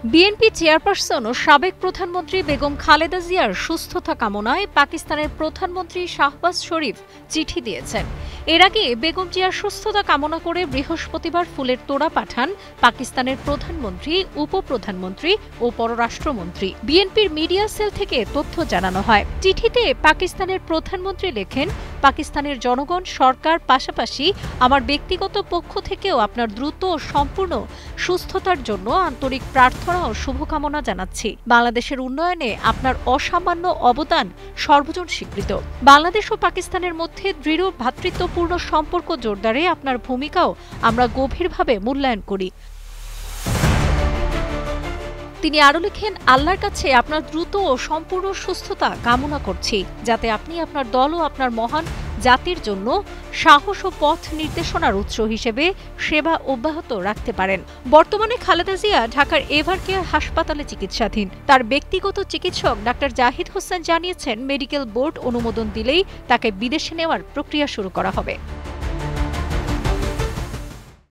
BNP chairperson ও সাবেক প্রধানমন্ত্রী বেগম খালেদা জিয়ার সুস্থতা কামনায় পাকিস্তানের প্রধানমন্ত্রী শাহবাজ শরীফ চিঠি দিয়েছেন। এর আগে বেগম জিয়ার সুস্থতা কামনা করে বৃহস্পতিবার ফুলের তোড়া পাঠান পাকিস্তানের প্রধানমন্ত্রী, উপপ্রধানমন্ত্রী ও পররাষ্ট্রমন্ত্রী। বিএনপির মিডিয়া সেল থেকে তথ্য জানানো হয়। চিঠিতে পাকিস্তানের প্রধানমন্ত্রী লেখেন, পাকিস্তানের জনগণ, সরকার, পাশাপাশি আমার ব্যক্তিগত পক্ষ থেকেও আপনার দ্রুত ও সম্পূর্ণ সুস্থতার জন্য আন্তরিক প্রার্থনা ও শুভকামনা জানাচ্ছি। বাংলাদেশের উন্নয়নে আপনার অসামান্য অবদান সর্বজন স্বীকৃত। বাংলাদেশ ও পাকিস্তানের মধ্যে দৃঢ় ভ্রাতৃত্বপূর্ণ সম্পর্ক জোরদারে আপনার ভূমিকাও আমরা গভীরভাবে মূল্যায়ন করি। তিনি আরও লিখেন, আল্লাহর কাছে আপনার দ্রুত ও সম্পূর্ণ সুস্থতা কামনা করছি, যাতে আপনি আপনার দল ও আপনার মহান জাতির জন্য সাহস ও পথ নির্দেশনার উৎস হিসেবে সেবা অব্যাহত রাখতে পারেন। বর্তমানে খালেদা জিয়া ঢাকার এভারকেয়ার হাসপাতালে চিকিৎসাধীন। তার ব্যক্তিগত চিকিৎসক ডাক্তার জাহিদ হোসেন জানিয়েছেন, মেডিকেল বোর্ড অনুমোদন দিলেই তাকে বিদেশে নেওয়ার প্রক্রিয়া শুরু করা হবে।